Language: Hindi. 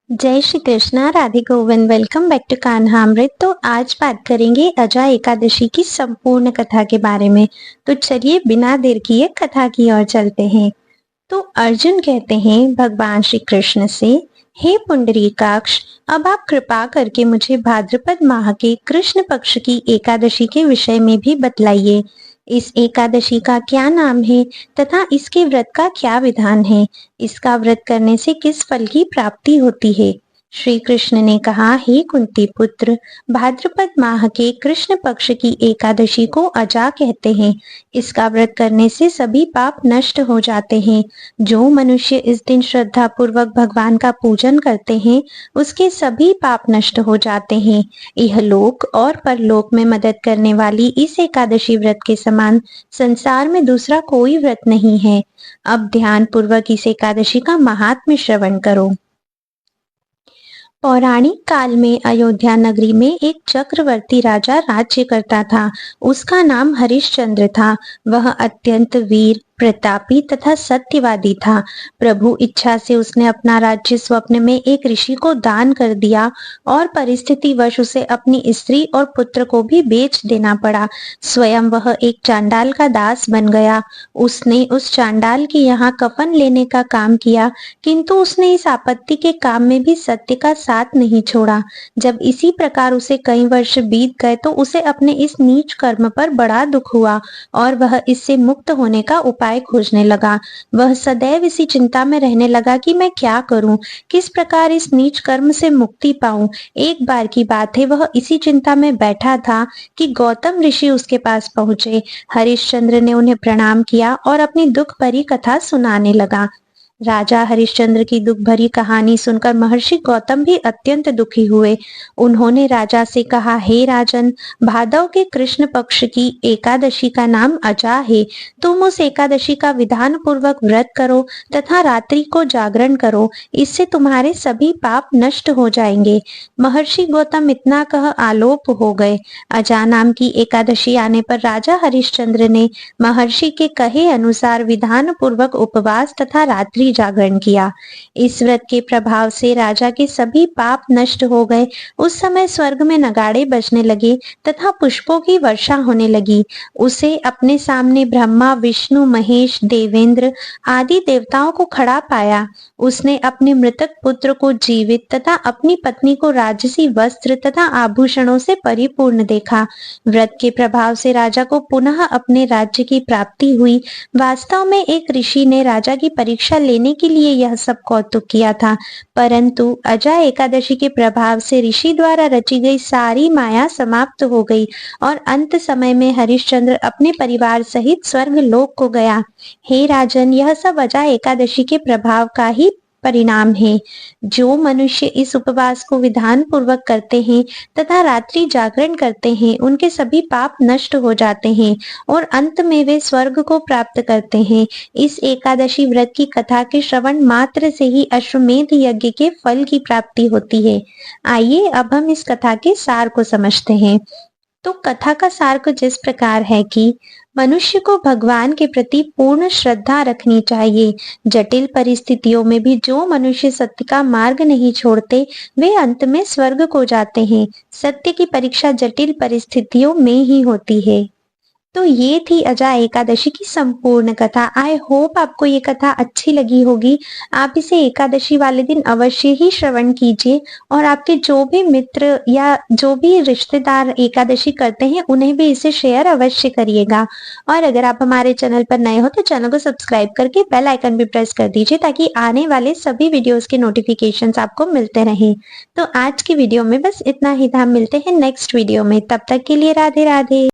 जय Shri Krishna, Radhe Govind. Welcome back to Kanhamrit. तो आज बात करेंगे अजा एकादशी की संपूर्ण कथा के बारे में। तो चलिए बिना देर किए कथा की ओर चलते हैं। तो अर्जुन कहते हैं भगवान श्री कृष्ण से, हे पुंडरीकाक्ष, अब आप कृपा करके मुझे भाद्रपद माह के कृष्ण पक्ष की एकादशी के विषय में भी बतलाइए। इस एकादशी का क्या नाम है तथा इसके व्रत का क्या विधान है? इसका व्रत करने से किस फल की प्राप्ति होती है? श्री कृष्ण ने कहा, हे कुंती पुत्र, भाद्रपद माह के कृष्ण पक्ष की एकादशी को अजा कहते हैं। इसका व्रत करने से सभी पाप नष्ट हो जाते हैं। जो मनुष्य इस दिन श्रद्धा पूर्वक भगवान का पूजन करते हैं, उसके सभी पाप नष्ट हो जाते हैं। यह लोक और परलोक में मदद करने वाली इस एकादशी व्रत के समान संसार में दूसरा कोई व्रत नहीं है। अब ध्यान पूर्वक इस एकादशी का महात्म्य श्रवण करो। पौराणिक काल में अयोध्या नगरी में एक चक्रवर्ती राजा राज्य करता था। उसका नाम हरिश्चंद्र था। वह अत्यंत वीर, प्रतापी तथा सत्यवादी था। प्रभु इच्छा से उसने अपना राज्य स्वप्न में एक ऋषि को दान कर दिया और परिस्थिति वश उसे अपनी स्त्री और पुत्र को भी बेच देना पड़ा। स्वयं वह एक चांडाल का दास बन गया। उसने उस चांडाल के यहाँ कफन लेने का काम किया, किंतु उसने इस आपत्ति के काम में भी सत्य का साथ नहीं छोड़ा। जब इसी प्रकार उसे कई वर्ष बीत गए तो उसे अपने इस नीच कर्म पर बड़ा दुख हुआ और वह इससे मुक्त होने का उपाय खोजने लगा। वह सदैव इसी चिंता में रहने लगा कि मैं क्या करूं, किस प्रकार इस नीच कर्म से मुक्ति पाऊं। एक बार की बात है, वह इसी चिंता में बैठा था कि गौतम ऋषि उसके पास पहुंचे। हरिश्चंद्र ने उन्हें प्रणाम किया और अपनी दुख भरी कथा सुनाने लगा। राजा हरिश्चंद्र की दुख भरी कहानी सुनकर महर्षि गौतम भी अत्यंत दुखी हुए। उन्होंने राजा से कहा, हे राजन, भादव के कृष्ण पक्ष की एकादशी का नाम अजा है। तुम उस एकादशी का विधान पूर्वक व्रत करो तथा रात्रि को जागरण करो। इससे तुम्हारे सभी पाप नष्ट हो जाएंगे। महर्षि गौतम इतना कह आलोप हो गए। अजा नाम की एकादशी आने पर राजा हरिश्चंद्र ने महर्षि के कहे अनुसार विधान पूर्वक उपवास तथा रात्रि जागरण किया। इस व्रत के प्रभाव से राजा के सभी पाप नष्ट हो गए। उस समय स्वर्ग में नगाड़े बजने लगे तथा पुष्पों की वर्षा होने लगी। उसे अपने सामने ब्रह्मा, विष्णु, महेश, देवेंद्र आदि देवताओं को खड़ा पाया। उसने अपने मृतक पुत्र को जीवित तथा अपनी पत्नी को राजसी वस्त्र तथा आभूषणों से परिपूर्ण देखा। व्रत के प्रभाव से राजा को पुनः अपने राज्य की प्राप्ति हुई। वास्तव में एक ऋषि ने राजा की परीक्षा लेने के लिए यह सब कौतुक किया था, परंतु अजा एकादशी के प्रभाव से ऋषि द्वारा रची गई सारी माया समाप्त हो गई और अंत समय में हरिश्चंद्र अपने परिवार सहित स्वर्ग लोक को गया। हे राजन, यह सब अजा एकादशी के प्रभाव का ही परिणाम है। जो मनुष्य इस उपवास को विधान पूर्वक करते हैं तथा रात्रि जागरण करते हैं, उनके सभी पाप नष्ट हो जाते हैं और अंत में वे स्वर्ग को प्राप्त करते हैं। इस एकादशी व्रत की कथा के श्रवण मात्र से ही अश्वमेध यज्ञ के फल की प्राप्ति होती है। आइए अब हम इस कथा के सार को समझते हैं। तो कथा का सार कुछ इस प्रकार है कि मनुष्य को भगवान के प्रति पूर्ण श्रद्धा रखनी चाहिए। जटिल परिस्थितियों में भी जो मनुष्य सत्य का मार्ग नहीं छोड़ते, वे अंत में स्वर्ग को जाते हैं। सत्य की परीक्षा जटिल परिस्थितियों में ही होती है। तो ये थी अजा एकादशी की संपूर्ण कथा। आई होप आपको ये कथा अच्छी लगी होगी। आप इसे एकादशी वाले दिन अवश्य ही श्रवण कीजिए और आपके जो भी मित्र या जो भी रिश्तेदार एकादशी करते हैं, उन्हें भी इसे शेयर अवश्य करिएगा। और अगर आप हमारे चैनल पर नए हो तो चैनल को सब्सक्राइब करके बेल आइकन भी प्रेस कर दीजिए ताकि आने वाले सभी वीडियोस के नोटिफिकेशंस आपको मिलते रहें। तो आज की वीडियो में बस इतना ही था। मिलते हैं नेक्स्ट वीडियो में। तब तक के लिए राधे राधे।